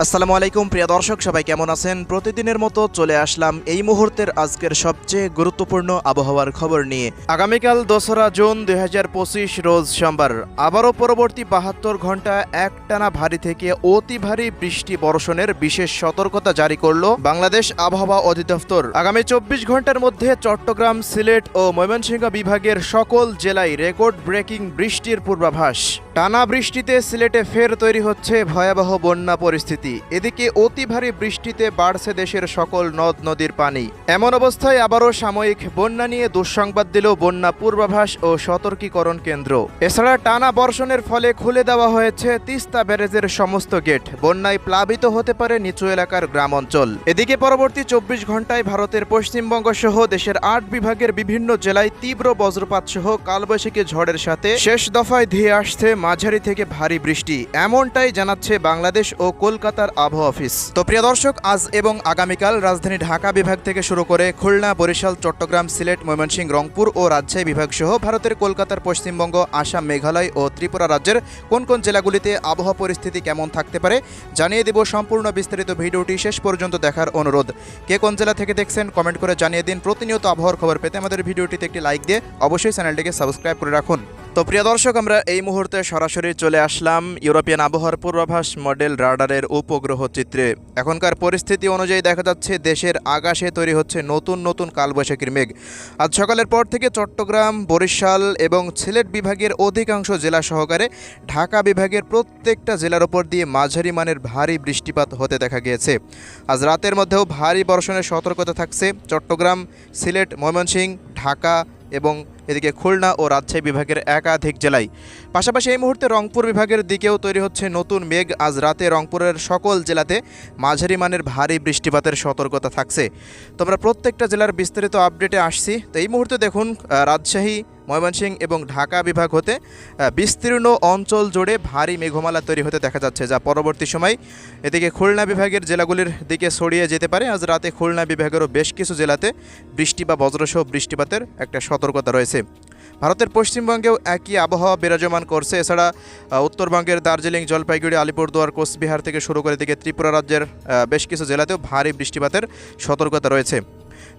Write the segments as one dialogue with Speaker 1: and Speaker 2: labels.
Speaker 1: আসসালামু আলাইকুম প্রিয় দর্শক, সবাই কেমন আছেন? প্রতিদিনের মতো চলে আসলাম এই মুহূর্তের আজকের সবচেয়ে গুরুত্বপূর্ণ আবহাওয়ার খবর নিয়ে। আগামীকাল 2রা জুন 2025 রোজ সোমবার আবারও পরবর্তী 72 ঘন্টা একটানা ভারী থেকে অতি ভারী বৃষ্টি বর্ষণের বিশেষ সতর্কতা জারি করল বাংলাদেশ আবহাওয়া অধিদপ্তর। আগামী 24 ঘন্টার মধ্যে চট্টগ্রাম, সিলেট ও ময়মনসিংহ বিভাগের সকল জেলায় রেকর্ড ব্রেকিং বৃষ্টির পূর্বাভাস। টানা বৃষ্টিতে সিলেটে ফের তৈরি হচ্ছে ভয়াবহ বন্যা পরিস্থিতি। এদিকে অতি ভারী বৃষ্টিতে বাড়ছে দেশের সকল নদ নদীর পানি। এমন অবস্থায় আবারও সাময়িক বন্যা নিয়ে দুঃসংবাদ দিল বন্যা পূর্বাভাস ও সতর্কীকরণ কেন্দ্র। এছাড়া টানা বর্ষণের ফলে খুলে দেওয়া হয়েছে তিস্তা ব্যারেজের সমস্ত গেট। বন্যায় প্লাবিত হতে পারে নিচু এলাকার গ্রাম অঞ্চল। এদিকে পরবর্তী 24 ঘন্টায় ভারতের পশ্চিমবঙ্গ সহ দেশের 8 বিভাগের বিভিন্ন জেলায় তীব্র বজ্রপাত সহ কালবৈশাখী ঝড়ের সাথে শেষ দফায় ধেয়ে আসছে মাঝারি থেকে ভারী বৃষ্টি। এমনটাই জানাচ্ছে বাংলাদেশ ও কলকাতার আবহাওয়া অফিস। তো প্রিয় দর্শক, আজ এবং আগামীকাল রাজধানী ঢাকা বিভাগ থেকে শুরু করে খুলনা, বরিশাল, চট্টগ্রাম, সিলেট, ময়মনসিংহ, রংপুর ও রাজশাহী বিভাগ সহ ভারতের কলকাতার পশ্চিমবঙ্গ, আসাম, মেঘালয় ও ত্রিপুরা রাজ্যের কোন কোন জেলাগুলিতে আবহাওয়া পরিস্থিতি কেমন থাকতে পারে জানিয়ে দেব। সম্পূর্ণ বিস্তারিত ভিডিওটি শেষ পর্যন্ত দেখার অনুরোধ। কে কোন জেলা থেকে দেখছেন কমেন্ট করে জানিয়ে দিন। প্রতিনিয়ত আবহাওয়ার খবর পেতে আমাদের ভিডিওটিতে একটি লাইক দিয়ে অবশ্যই চ্যানেলটিকে সাবস্ক্রাইব করে রাখুন। তো প্রিয় দর্শক, আমরা এই মুহূর্তে সরাসরি চলে আসলাম ইউরোপিয়ান আবহাওয়ার পূর্বাভাস মডেল রাডারের উপগ্রহ চিত্রে। এখনকার পরিস্থিতি অনুযায়ী দেখা যাচ্ছে দেশের আকাশে তৈরি হচ্ছে নতুন নতুন কালবৈশাখীর মেঘ। আজ সকালের পর থেকে চট্টগ্রাম, বরিশাল এবং সিলেট বিভাগের অধিকাংশ জেলা সহকারে ঢাকা বিভাগের প্রত্যেকটা জেলার ওপর দিয়ে মাঝারি মানের ভারী বৃষ্টিপাত হতে দেখা গিয়েছে। আজ রাতের মধ্যেও ভারী বর্ষণের সতর্কতা থাকছে চট্টগ্রাম, সিলেট, ময়মনসিংহ, ঢাকা এবং এদিকে খুলনা ও রাজশাহী বিভাগের একাধিক জেলায়। পাশাপাশি এই মুহূর্তে রংপুর বিভাগের দিকেও তৈরি হচ্ছে নতুন মেঘ। আজ রাতে রংপুরের সকল জেলাতে মাঝারি মানের ভারী বৃষ্টিপাতের সতর্কতা থাকছে। তোমরা প্রত্যেকটা জেলার বিস্তারিত আপডেটে আসছি। তো এই মুহূর্তে দেখুন, রাজশাহী, ময়মনসিংহ এবং ঢাকা বিভাগ হতে বিস্তীর্ণ অঞ্চল জুড়ে ভারী মেঘমালা তৈরি হতে দেখা যাচ্ছে, যা পরবর্তী সময় এদিকে খুলনা বিভাগের জেলাগুলির দিকে ছড়িয়ে যেতে পারে। আজ রাতে খুলনা বিভাগেরও বেশ কিছু জেলাতে বৃষ্টি বা বজ্রসহ বৃষ্টিপাতের একটা সতর্কতা রয়েছে। ভারতের পশ্চিমবঙ্গেও একই আবহাওয়া বিরাজমান করছে। এছাড়া উত্তরবঙ্গের দার্জিলিং, জলপাইগুড়ি, আলিপুরদুয়ার, কোচবিহার থেকে শুরু করে দিকে ত্রিপুরা রাজ্যের বেশ কিছু জেলাতেও ভারী বৃষ্টিপাতের সতর্কতা রয়েছে।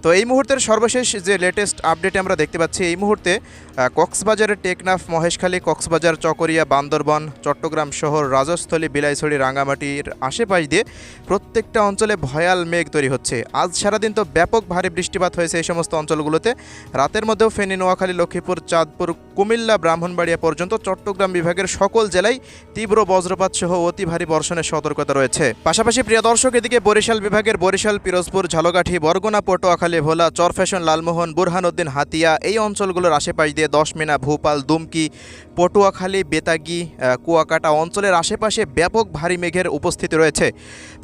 Speaker 1: তো এই মুহূর্তের সর্বশেষ যে লেটেস্ট আপডেটে আমরা দেখতে পাচ্ছি, এই মুহূর্তে কক্সবাজারের টেকনাফ, মহেশখালী, কক্সবাজার, চকরিয়া, বান্দরবন, চট্টগ্রাম শহর, রাজস্থলী, বিলাইছড়ি, রাঙ্গামাটির আশেপাশ দিয়ে প্রত্যেকটা অঞ্চলে ভয়াল মেঘ তৈরি হচ্ছে। আজ সারাদিন তো ব্যাপক ভারী বৃষ্টিপাত হয়েছে এই সমস্ত অঞ্চলগুলোতে। রাতের মধ্যেও ফেনী, নোয়াখালী, লক্ষ্মীপুর, চাঁদপুর, কুমিল্লা, ব্রাহ্মণবাড়িয়া পর্যন্ত চট্টগ্রাম বিভাগের সকল জেলায় তীব্র বজ্রপাত সহ অতি ভারী বর্ষণের সতর্কতা রয়েছে। পাশাপাশি প্রিয় দর্শক, এদিকে বরিশাল বিভাগের বরিশাল, পিরোজপুর, ঝালকাঠি, বরগুনা, পটুয়াখালী, ভোলা, চরফ্যাশন, লালমোহন, বুরহানুদ্দিন, হাতিয়া এই অঞ্চলগুলোর আশেপাশ দিয়ে দশমিনা, ভূপাল, দুমকি, পটুয়াখালী, বেতাগী, কুয়াকাটা অঞ্চলের আশেপাশে ব্যাপক ভারী মেঘের উপস্থিতি রয়েছে।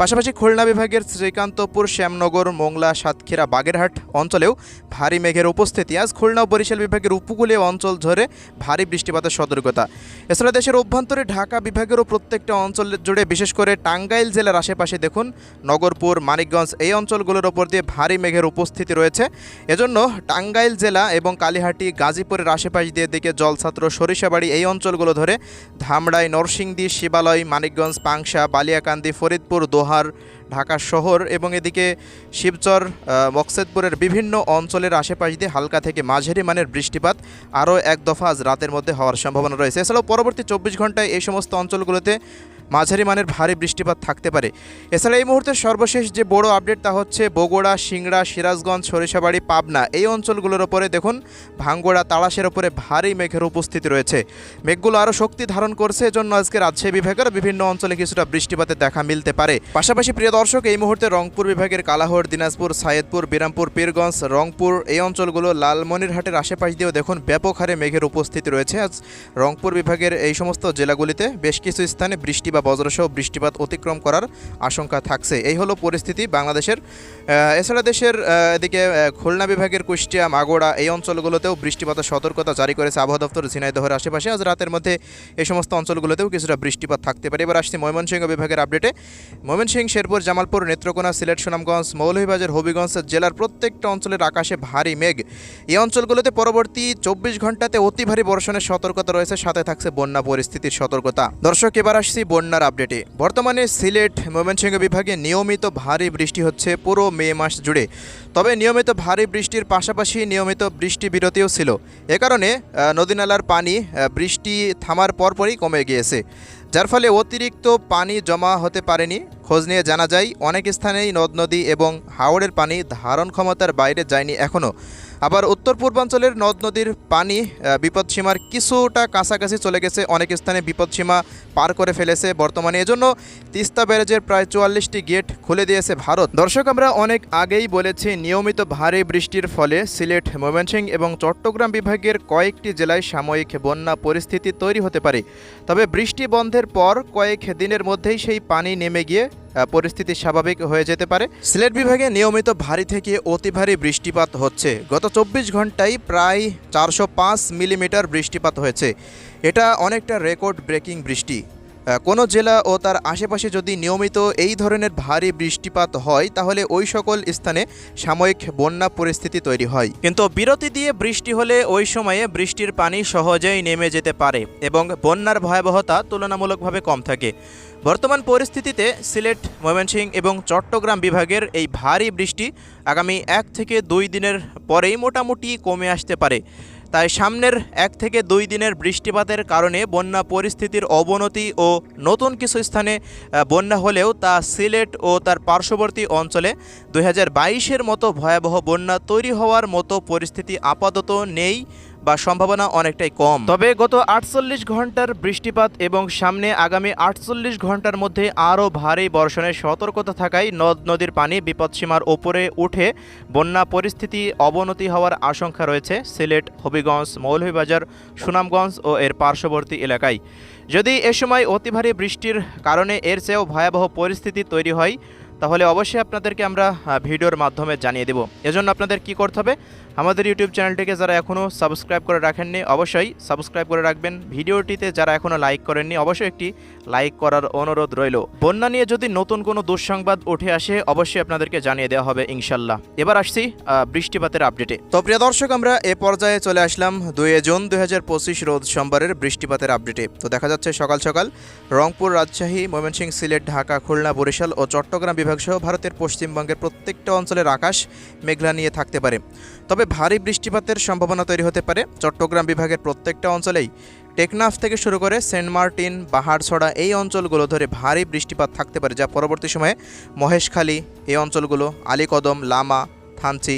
Speaker 1: পাশাপাশি খুলনা বিভাগের শ্রীকান্তপুর, শ্যামনগর, মোংলা, সাতক্ষীরা, বাগেরহাট অঞ্চলেও ভারী মেঘের উপস্থিতি। আজ খুলনা ও বরিশাল বিভাগের উপকূলীয় অঞ্চল ধরে ভারী বৃষ্টিপাতের সতর্কতা। এছাড়া দেশের অভ্যন্তরে ঢাকা বিভাগেরও প্রত্যেকটা অঞ্চল জুড়ে, বিশেষ করে টাঙ্গাইল জেলার আশেপাশে দেখুন নগরপুর, মানিকগঞ্জ এই অঞ্চলগুলোর ওপর দিয়ে ভারী মেঘের উপস্থিতি রয়েছে। এজন্য টাঙ্গাইল জেলা এবং কালিহাটি, গাজীপুরের আশেপাশ দিয়ে দিকে জলছাত্র, সরিষাবাড়ি এই অঞ্চলগুলো ধরে ধামরাই, নরসিংদী, শিবালয়, মানিকগঞ্জ, পাংশা, বালিয়াকান্দি, ফরিদপুর, দোহার, ঢাকা শহর এবং এদিকে শিবচর, মকসেদপুরের বিভিন্ন অঞ্চলের আশেপাশ দিয়ে হালকা থেকে মাঝারি মানের বৃষ্টিপাত আরও এক দফা আজ রাতের মধ্যে হওয়ার সম্ভাবনা রয়েছে। এছাড়াও পরবর্তী 24 ঘন্টায় এই সমস্ত অঞ্চলগুলোতে মাঝারি মানের ভারী বৃষ্টিপাত থাকতে পারে। এছাড়া এই মুহূর্তে সর্বশেষ যে বড় আপডেট তা হচ্ছে বগুড়া, সিংড়া, সিরাজগঞ্জ, সরিষাবাড়ি, পাবনা এই অঞ্চলগুলোর ওপরে দেখুন ভাঙ্গুড়া, তাড়াশের ওপরে ভারী মেঘের উপস্থিতি রয়েছে। মেঘগুলো আরও শক্তি ধারণ করছে, এজন্য আজকে রাজশাহী বিভাগের বিভিন্ন অঞ্চলে কিছুটা বৃষ্টিপাতের দেখা মিলতে পারে। পাশাপাশি প্রিয় দর্শক, এই মুহূর্তে রংপুর বিভাগের কালাহর, দিনাজপুর, সাইয়দপুর, বিরামপুর, পীরগঞ্জ, রংপুর এই অঞ্চলগুলো, লালমনিরহাটের আশেপাশ দিয়েও দেখুন ব্যাপক হারে মেঘের উপস্থিতি রয়েছে। আজ রংপুর বিভাগের এই সমস্ত জেলাগুলিতে বেশ কিছু স্থানে বৃষ্টি বা বজ্রসহ বৃষ্টিপাত অতিক্রম করার আশঙ্কা থাকছে। এই হলো পরিস্থিতি বাংলাদেশের। এছাড়া দেশের এদিকে খুলনা বিভাগের কুষ্টিয়া, মাগুরা এই অঞ্চলগুলোতেও বৃষ্টিপাতের সতর্কতা জারি করেছে আবহাওয়া দপ্তর। ঝিনাইদহের আশেপাশে আজ রাতের মধ্যে এই সমস্ত অঞ্চলগুলোতেও কিছুটা বৃষ্টিপাত থাকতে পারে। এবার আসছি ময়মনসিংহ বিভাগের আপডেটে। ময়মনসিংহ, শেরপুর, জামালপুর, নেত্রকোনা, সিলেট, সুনামগঞ্জ, মৌলভীবাজার, হবিগঞ্জ জেলার প্রত্যেকটা অঞ্চলের আকাশে ভারী মেঘ। এই অঞ্চলগুলোতে পরবর্তী 24 ঘন্টাতে অতি ভারী বর্ষণের সতর্কতা রয়েছে, সাথে থাকছে বন্যা পরিস্থিতির সতর্কতা। দর্শক, এবার আসছি বন্যার আপডেটে। বর্তমানে সিলেট ময়মনসিংহ বিভাগে নিয়মিত ভারী বৃষ্টি হচ্ছে পুরো মে মাস জুড়ে। তবে নিয়মিত ভারী বৃষ্টির পাশাপাশি নিয়মিত বৃষ্টি বিরতিও ছিল। এ কারণে নদী-নালার পানি বৃষ্টি থামার পরপরই কমে গিয়েছে, যার ফলে অতিরিক্ত পানি জমা হতে পারেনি। খোঁজ নিয়ে জানা যায় অনেক স্থানেই নদ-নদী এবং হাওরের পানি ধারণ ক্ষমতার বাইরে যায়নি এখনও। আবার উত্তর পূর্বাঞ্চলের নদ-নদীর পানি বিপদসীমার কিছুটা কাছাকাছি চলে গেছে, অনেক স্থানে বিপদসীমা পার করে ফেলেছে বর্তমানে। এজন্য তিস্তা ব্যারেজের প্রায় 44টি গেট খুলে দিয়েছে ভারত। দর্শক, আমরা অনেক আগেই বলেছি নিয়মিত ভারী বৃষ্টির ফলে সিলেট, ময়মনসিংহ এবং চট্টগ্রাম বিভাগের কয়েকটি জেলায় সাময়িক বন্যা পরিস্থিতি তৈরি হতে পারে। তবে বৃষ্টি বন্ধের পর কয়েক দিনের মধ্যেই সেই পানি নেমে গিয়ে পরিস্থিতি স্বাভাবিক হয়ে যেতে পারে। সিলেট বিভাগে নিয়মিত ভারী থেকে অতি ভারী বৃষ্টিপাত হচ্ছে। গত 24 ঘন্টায় প্রায় 405 মিলিমিটার বৃষ্টিপাত হয়েছে। এটা অনেকটা রেকর্ড ব্রেকিং বৃষ্টি। কোনো জেলা ও তার আশেপাশে যদি নিয়মিত এই ধরনের ভারী বৃষ্টিপাত হয় তাহলে ওই সকল স্থানে সাময়িক বন্যা পরিস্থিতি তৈরি হয়। কিন্তু বিরতি দিয়ে বৃষ্টি হলে ওই সময়ে বৃষ্টির পানি সহজেই নেমে যেতে পারে এবং বন্যার ভয়াবহতা তুলনামূলকভাবে কম থাকে। বর্তমান পরিস্থিতিতে সিলেট, ময়মনসিংহ এবং চট্টগ্রাম বিভাগের এই ভারী বৃষ্টি আগামী 1 থেকে 2 দিনের পরেই মোটামুটি কমে আসতে পারে। তাই সামনের 1 থেকে 2 দিনের বৃষ্টিপাতের কারণে বন্যা পরিস্থিতির অবনতি ও নতুন কিছু স্থানে বন্যা হলেও তা সিলেট ও তার পার্শ্ববর্তী অঞ্চলে 2022-এর মতো ভয়াবহ বন্যা তৈরি হওয়ার মতো পরিস্থিতি আপাতত নেই বা সম্ভাবনা অনেকটাই কম। তবে গত 48 ঘন্টার বৃষ্টিপাত এবং সামনে আগামী 48 ঘন্টার মধ্যে আরও ভারী বর্ষণের সতর্কতা থাকায় নদ নদীর পানি বিপদসীমার ওপরে উঠে বন্যা পরিস্থিতি অবনতি হওয়ার আশঙ্কা রয়েছে সিলেট, হবিগঞ্জ, মৌলভীবাজার, সুনামগঞ্জ ও এর পার্শ্ববর্তী এলাকায়। যদি এ সময় অতি ভারী বৃষ্টির কারণে এর চেয়েও ভয়াবহ পরিস্থিতি তৈরি হয় তাহলে অবশ্যই আপনাদেরকে আমরা ভিডিওর মাধ্যমে জানিয়ে দেব। এজন্য আপনাদের কি করতে হবে, আমাদের ইউটিউব চ্যানেলটিকে যারা এখনও সাবস্ক্রাইব করে রাখেননি অবশ্যই সাবস্ক্রাইব করে রাখবেন। ভিডিওটিতে যারা এখনও লাইক করেননি অবশ্যই একটি লাইক করার অনুরোধ রইল। বন্যা নিয়ে যদি নতুন কোনো দুঃসংবাদ উঠে আসে অবশ্যই আপনাদেরকে জানিয়ে দেওয়া হবে ইনশাল্লাহ। এবার আসছি বৃষ্টিপাতের আপডেটে। তো প্রিয় দর্শক, আমরা এ পর্যায়ে চলে আসলাম 2 জুন 2025 রোজ সোমবারের বৃষ্টিপাতের আপডেটে। তো দেখা যাচ্ছে সকাল সকাল রংপুর, রাজশাহী, ময়মনসিংহ, সিলেট, ঢাকা, খুলনা, বরিশাল ও চট্টগ্রাম বিভাগ সহ ভারতের পশ্চিমবঙ্গের প্রত্যেকটা অঞ্চলের আকাশ মেঘলা নিয়ে থাকতে পারে। তবে ভারী বৃষ্টিপাতের সম্ভাবনা তৈরি হতে পারে চট্টগ্রাম বিভাগের প্রত্যেকটা অঞ্চলেই। টেকনাফ থেকে শুরু করে সেন্ট মার্টিন, পাহাড়ছড়া এই অঞ্চলগুলো ধরে ভারী বৃষ্টিপাত থাকতে পারে, যা পরবর্তী সময়ে মহেশখালী এই অঞ্চলগুলো, আলীকদম, লামা, থানচি,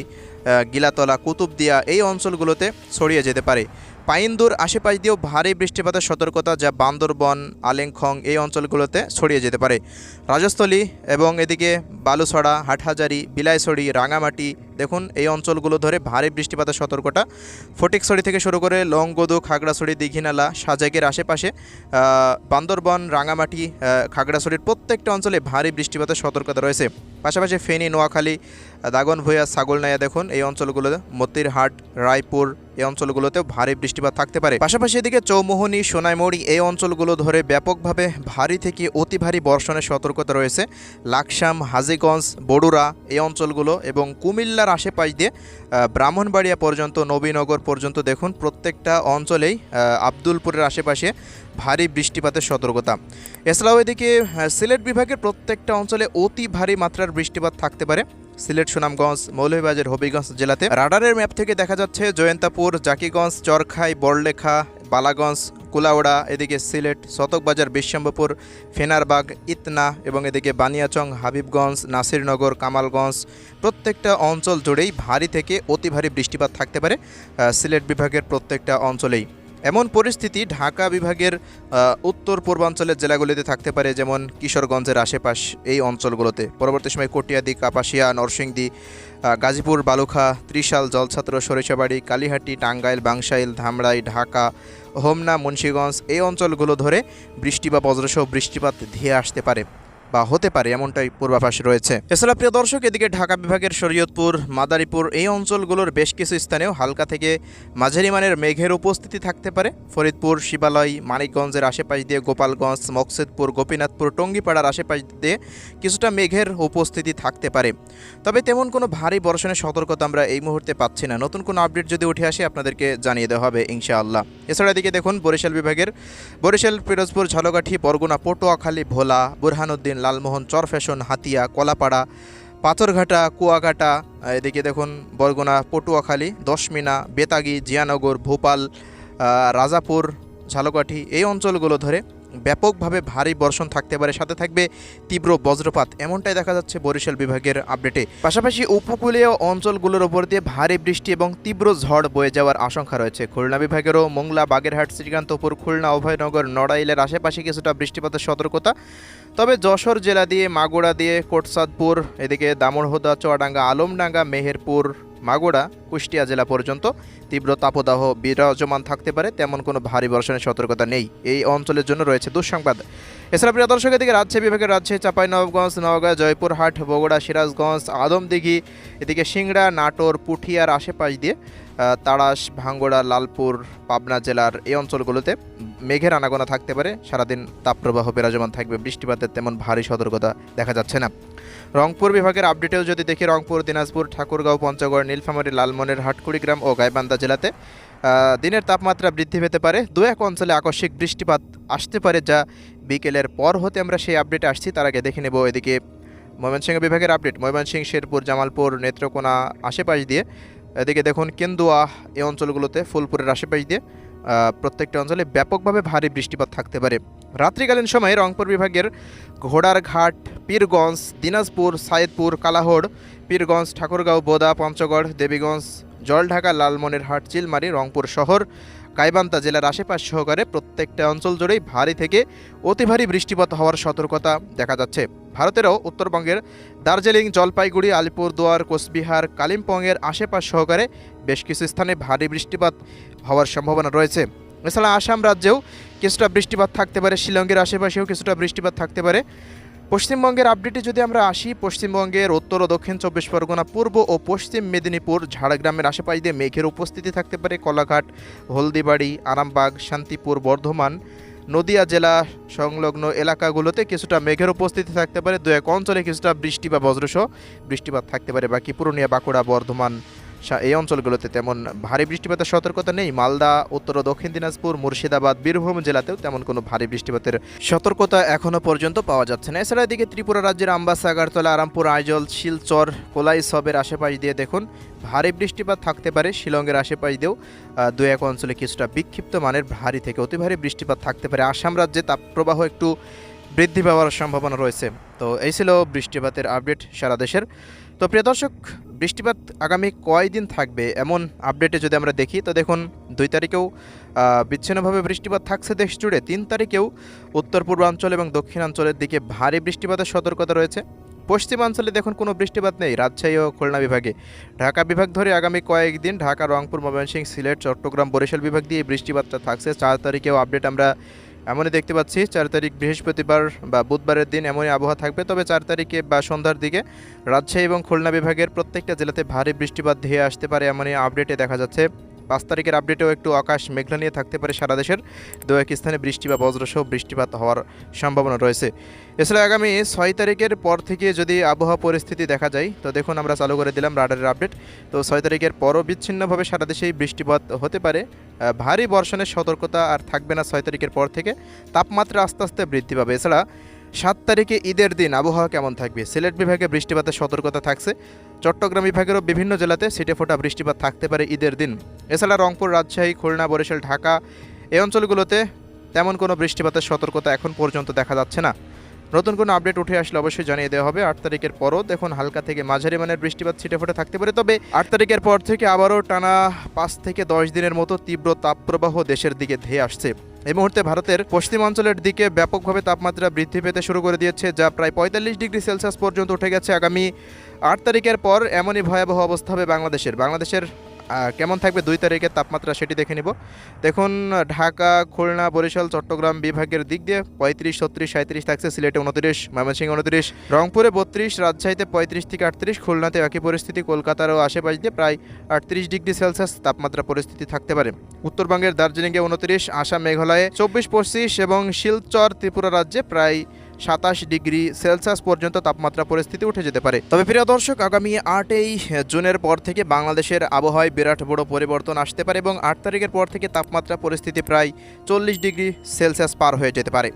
Speaker 1: গিলাতলা, কুতুবদিয়া এই অঞ্চলগুলোতে ছড়িয়ে যেতে পারে। পাইন্দুর আশেপাশ দিয়েও ভারী বৃষ্টিপাতের সতর্কতা, যা বান্দরবন, আলেংখং এই অঞ্চলগুলোতে ছড়িয়ে যেতে পারে। রাজস্থলী এবং এদিকে বালুছড়া, হাটহাজারি, বিলাইছড়ি, রাঙামাটি দেখুন এই অঞ্চলগুলো ধরে ভারী বৃষ্টিপাতের সতর্কতা। ফটিকছড়ি থেকে শুরু করে লংগদু, খাগড়াছড়ি, দীঘিনালা, সাজেকের আশেপাশে বান্দরবন, রাঙামাটি, খাগড়াছড়ির প্রত্যেকটা অঞ্চলে ভারী বৃষ্টিপাতের সতর্কতা রয়েছে। পাশাপাশি ফেনী, নোয়াখালী, দাগনভূঞা, ছাগলনাইয়া দেখুন এই অঞ্চলগুলোতে, মতিরহাট, রায়পুর এই অঞ্চলগুলোতেও ভারী বৃষ্টিপাত থাকতে পারে। পাশাপাশি এদিকে চৌমোহনী, সোনাইমুড়ি এই অঞ্চলগুলো ধরে ব্যাপকভাবে ভারী থেকে অতি ভারী বর্ষণের সতর্কতা রয়েছে। লাকসাম, হাজীগঞ্জ, বড়ুরা এই অঞ্চলগুলো এবং কুমিল্লার আশেপাশ দিয়ে ব্রাহ্মণবাড়িয়া পর্যন্ত, নবীনগর পর্যন্ত দেখুন প্রত্যেকটা অঞ্চলেই, আব্দুলপুরের আশেপাশে ভারী বৃষ্টিপাতের সতর্কতা। এছাড়াও এদিকে সিলেট বিভাগের প্রত্যেকটা অঞ্চলে অতি ভারী মাত্রার বৃষ্টিপাত থাকতে পারে। সিলেট, সুনামগঞ্জ, মৌলভীবাজার, হবিগঞ্জ জেলাতে রাডারের ম্যাপ থেকে দেখা যাচ্ছে জয়ন্তাপুর, জাকিগঞ্জ, চরখাই, বড়লেখা, বালাগঞ্জ, কুলাউড়া, এদিকে সিলেট, শতকবাজার, বিশ্বম্বরপুর, ফেনারবাগ, ইতনা এবং এদিকে বানিয়াচং, হাবিবগঞ্জ, নাসিরনগর, কামালগঞ্জ প্রত্যেকটা অঞ্চল জুড়েই ভারী থেকে অতি ভারী বৃষ্টিপাত থাকতে পারে সিলেট বিভাগের প্রত্যেকটা অঞ্চলেই। এমন পরিস্থিতি ঢাকা বিভাগের উত্তর পূর্বাঞ্চলের জেলাগুলিতে থাকতে পারে, যেমন কিশোরগঞ্জের আশেপাশ এই অঞ্চলগুলোতে। পরবর্তী সময় কটিয়াদি, কাপাসিয়া, নরসিংদী, গাজীপুর, বালুখা, ত্রিশাল, জলছাত্র, সরিষাবাড়ি, কালীহাটি, টাঙ্গাইল, বাংশাইল, ধামরাই, ঢাকা, হোমনা, মুন্সিগঞ্জ এই অঞ্চলগুলো ধরে বৃষ্টি বা বজ্রসহ বৃষ্টিপাত ধেয়ে আসতে পারে। বা হতে পারে এমনটাই পূর্বাভাস রয়েছে। এছাড়া প্রিয় দর্শক, এদিকে ঢাকা বিভাগের শরীয়তপুর, মাদারীপুর এই অঞ্চলগুলোর বেশ কিছু স্থানেও হালকা থেকে মাঝারি মানের মেঘের উপস্থিতি থাকতে পারে। ফরিদপুর, শিবালয়, মানিকগঞ্জের আশেপাশ দিয়ে গোপালগঞ্জ, মকসেদপুর, গোপীনাথপুর, টঙ্গীপাড়ার আশেপাশ দিয়ে কিছুটা মেঘের উপস্থিতি থাকতে পারে। তবে তেমন কোনো ভারী বর্ষণের সতর্কতা আমরা এই মুহূর্তে পাচ্ছি না। নতুন কোনো আপডেট যদি উঠে আসে আপনাদেরকে জানিয়ে দেওয়া হবে ইনশাআল্লাহ। এছাড়া এদিকে দেখুন বরিশাল বিভাগের বরিশাল, পিরোজপুর, ঝালকাঠি, বরগুনা, পটুয়াখালী, ভোলা, বুরহানুদ্দিন, লালমোহন, চরফ্যাশন, হাতিয়া, কলাপাড়া, পাথরঘাটা, কুয়াঘাটা, এদিকে দেখুন বরগুনা, পটুয়াখালী, দশমিনা, বেতাগী, জিয়ানগর, ভোপাল, রাজাপুর, ঝালকাঠি এই অঞ্চলগুলো ধরে ব্যাপকভাবে ভারী বর্ষণ থাকতে পারে, সাথে থাকবে তীব্র বজ্রপাত, এমনটাই দেখা যাচ্ছে বরিশাল বিভাগের আপডেটে। পাশাপাশি উপকূলীয় অঞ্চলগুলোর উপর দিয়ে ভারী বৃষ্টি এবং তীব্র ঝড় বয়ে যাওয়ার আশঙ্কা রয়েছে। খুলনা বিভাগেরও মোংলা, বাগেরহাট, শ্রীকান্তপুর, খুলনা, অভয়নগর, নড়াইলের আশেপাশে কিছুটা বৃষ্টিপাতের সতর্কতা। তবে যশোর জেলা দিয়ে, মাগুরা দিয়ে, কোটসাদপুর, এদিকে দামোড়হদা, চুয়াডাঙ্গা, আলমডাঙ্গা, মেহেরপুর, মাগুরা, কুষ্টিয়া জেলা পর্যন্ত তীব্র তাপদাহ বিরাজমান থাকতে পারে। তেমন কোনো ভারী বর্ষণের সতর্কতা নেই, এই অঞ্চলের জন্য রয়েছে দুঃসংবাদ। এছাড়া প্রিয় দর্শক, এদিকে রাজশাহী বিভাগের রাজশাহী, চাঁপাইনবাবগঞ্জ, নওগাঁ, জয়পুরহাট, বগুড়া, সিরাজগঞ্জ, আদমদিঘি, এদিকে সিংড়া, নাটোর, পুঠিয়ার আশেপাশ দিয়ে তাড়াশ, ভাঙ্গড়া, লালপুর, পাবনা জেলার এই অঞ্চলগুলোতে মেঘের আনাগোনা থাকতে পারে। সারাদিন তাপপ্রবাহ বিরাজমান থাকবে, বৃষ্টিপাতের তেমন ভারী সতর্কতা দেখা যাচ্ছে না। রংপুর বিভাগের আপডেটেও যদি দেখি, রংপুর, দিনাজপুর, ঠাকুরগাঁও, পঞ্চগড়, নীলফামারী, লালমনিরহাট, কুড়িগ্রাম ও গাইবান্ধা জেলাতে দিনের তাপমাত্রা বৃদ্ধি পেতে পারে। দু এক অঞ্চলে আকস্মিক বৃষ্টিপাত আসতে পারে, যা বিকেলের পর হতে আমরা সেই আপডেটে আসছি। তার আগে দেখে নেব এদিকে ময়মনসিংহ বিভাগের আপডেট। ময়মনসিংহ, শেরপুর, জামালপুর, নেত্রকোনা আশেপাশ দিয়ে, এদিকে দেখুন কেন্দুয়া এই অঞ্চলগুলোতে, ফুলপুরের আশেপাশ দিয়ে প্রত্যেকটা অঞ্চলে ব্যাপকভাবে ভারী বৃষ্টিপাত থাকতে পারে। রাত্রিকালীন সময়ে রংপুর বিভাগের ঘোড়ারঘাট, পীরগঞ্জ, দিনাজপুর, সাইদপুর, কালাহোড়, পীরগঞ্জ, ঠাকুরগাঁও, বোদা, পঞ্চগড়, দেবীগঞ্জ, জলঢাকা, লালমনিরহাট, চিলমারি, রংপুর শহর, গাইবান্ধা জেলার আশেপাশ সহকারে প্রত্যেকটা অঞ্চল জুড়েই ভারী থেকে অতি ভারী বৃষ্টিপাত হওয়ার সতর্কতা দেখা যাচ্ছে। ভারতেরও উত্তরবঙ্গের দার্জিলিং, জলপাইগুড়ি, আলিপুরদুয়ার, কোচবিহার, কালিম্পংয়ের আশেপাশ সহকারে বেশ কিছু স্থানে ভারী বৃষ্টিপাত হওয়ার সম্ভাবনা রয়েছে। এছাড়া আসাম রাজ্যেও কিছুটা বৃষ্টিপাত থাকতে পারে, শিলংয়ের আশেপাশেও কিছুটা বৃষ্টিপাত থাকতে পারে। পশ্চিমবঙ্গের আপডেটে যদি আমরা আসি, পশ্চিমবঙ্গের উত্তর ও দক্ষিণ 24 পরগনা, পূর্ব ও পশ্চিম মেদিনীপুর, ঝাড়গ্রামের আশেপাশ দিয়ে মেঘের উপস্থিতি থাকতে পারে। কলাঘাট, হলদিবাড়ি, আরামবাগ, শান্তিপুর, বর্ধমান, নদিয়া জেলা সংলগ্ন এলাকাগুলোতে কিছুটা মেঘের উপস্থিতি থাকতে পারে। দু এক অঞ্চলে কিছুটা বৃষ্টি বা বজ্রসহ বৃষ্টিপাত থাকতে পারে। বাকি পুরুলিয়া, বাঁকুড়া, বর্ধমান এই অঞ্চলগুলোতে তেমন ভারী বৃষ্টিপাতের সতর্কতা নেই। মালদা, উত্তর ও দক্ষিণ দিনাজপুর, মুর্শিদাবাদ, বীরভূম জেলাতেও তেমন কোনো ভারী বৃষ্টিপাতের সতর্কতা এখনও পর্যন্ত পাওয়া যাচ্ছে না। এছাড়া এদিকে ত্রিপুরা রাজ্যের আমবাসা, আগরতলা, আরামপুর, আইজল, শিলচর, কোলাইসবের আশেপাশ দিয়ে দেখুন ভারী বৃষ্টিপাত থাকতে পারে। শিলংয়ের আশেপাশ দিয়েও দু এক অঞ্চলে কিছুটা বিক্ষিপ্ত মানের ভারী থেকে অতি ভারী বৃষ্টিপাত থাকতে পারে। আসাম রাজ্যে তাপপ্রবাহ একটু বৃদ্ধি পাওয়ার সম্ভাবনা রয়েছে। তো এই ছিল বৃষ্টিপাতের আপডেট সারা দেশের। তো প্রিয় দর্শক, বৃষ্টিপাত আগামী কয়দিন থাকবে এমন আপডেটে যদি আমরা দেখি, তো দেখুন 2 তারিখেও বিচ্ছিন্নভাবে বৃষ্টিপাত থাকছে দেশ জুড়ে। 3 তারিখেও উত্তর পূর্বাঞ্চল এবং দক্ষিণাঞ্চলের দিকে ভারী বৃষ্টিপাতের সতর্কতা রয়েছে। পশ্চিমাঞ্চলে দেখুন কোনো বৃষ্টিপাত নেই, রাজশাহী ও খুলনা বিভাগে। ঢাকা বিভাগ ধরে আগামী কয়েকদিন ঢাকা, রংপুর, ময়মনসিংহ, সিলেট, চট্টগ্রাম, বরিশাল বিভাগ দিয়ে বৃষ্টিপাতটা থাকছে। 4 তারিখেও আপডেট আমরা এমনই দেখতে পাচ্ছি। 4 তারিখ বৃহস্পতিবার বা বুধবারের দিন এমনই আবহাওয়া থাকবে। তবে 4 তারিখে বা সন্ধ্যার দিকে রাজশাহী এবং খুলনা বিভাগের প্রত্যেকটা জেলাতে ভারী বৃষ্টিপাত ধেয়ে আসতে পারে, এমনই আপডেটে দেখা যাচ্ছে। 5 তারিখের আপডেটেও একটু আকাশ মেঘলা নিয়ে থাকতে পারে সারা দেশের। 2 এক স্থানে বৃষ্টি বা বজ্রসহ বৃষ্টিপাত হওয়ার সম্ভাবনা রয়েছে। এছাড়া আগামী 6 তারিখের পর থেকে যদি আবহাওয়া পরিস্থিতি দেখা যায়, তো দেখুন আমরা চালু করে দিলাম রাডারের আপডেট। তো 6 তারিখের পরও বিচ্ছিন্নভাবে সারা দেশেই বৃষ্টিপাত হতে পারে। ভারী বর্ষণের সতর্কতা আর থাকবে না 6 তারিখের পর থেকে। তাপমাত্রা আস্তে আস্তে বৃদ্ধি পাবে। এছাড়া 7 তারিখে ঈদের দিন আবহাওয়া কেমন থাকবে? সিলেট বিভাগে বৃষ্টিপাতের সতর্কতা থাকছে। চট্টগ্রাম বিভাগেরও বিভিন্ন জেলাতে ছিটেফোঁটা বৃষ্টিপাত থাকতে পারে ঈদের দিন। এছাড়া রংপুর, রাজশাহী, খুলনা, বরিশাল, ঢাকা এই অঞ্চলগুলোতে তেমন কোনো বৃষ্টিপাতের সতর্কতা এখন পর্যন্ত দেখা যাচ্ছে না। নতুন কোনো আপডেট উঠে আসলে অবশ্যই জানিয়ে দেওয়া হবে। 8 তারিখের পরও দেখুন হালকা থেকে মাঝারি মানের বৃষ্টিপাত ছিটেফোঁটা থাকতে পারে। তবে 8 তারিখের পর থেকে আবারও টানা 5 থেকে 10 দিনের মতো তীব্র তাপপ্রবাহ দেশের দিকে ধেয়ে আসছে। এই মুহূর্তে ভারতের পশ্চিমাঞ্চলের দিকে ব্যাপকভাবে তাপমাত্রা বৃদ্ধি পেতে শুরু করে দিয়েছে, যা প্রায় 45 ডিগ্রি সেলসিয়াস পর্যন্ত উঠে গেছে। আগামী 8 তারিখের পর এমনই ভয়াবহ অবস্থা হবে বাংলাদেশের। কেমন থাকবে 2 তারিখের তাপমাত্রা সেটি দেখে নিব। দেখুন ঢাকা, খুলনা, বরিশাল, চট্টগ্রাম বিভাগের দিক দিয়ে 35, 36, 37 থাকছে, সিলেটে 29, ময়মনসিংহ 29, রংপুরে 32, রাজশাহীতে 35 থেকে 38, খুলনাতে একই পরিস্থিতি, কলকাতারও আশেপাশ দিয়ে প্রায় 38 ডিগ্রি সেলসিয়াস তাপমাত্রা পরিস্থিতি থাকতে পারে। উত্তরবঙ্গের দার্জিলিংয়ে 29, আসাম মেঘালয়ে 24, 25 এবং শিলচর ত্রিপুরা রাজ্যে প্রায় 27 ডিগ্রি সেলসিয়াস পর্যন্ত তাপমাত্রা পরিস্থিতি উঠে যেতে পারে। তবে প্রিয় দর্শক, আগামী 8ই জুনের পর থেকে বাংলাদেশের আবহাওয়ায় বিরাট বড় পরিবর্তন আসতে পারে এবং 8 তারিখের পর থেকে তাপমাত্রা পরিস্থিতি প্রায় 40 ডিগ্রি সেলসিয়াস পার হয়ে যেতে পারে।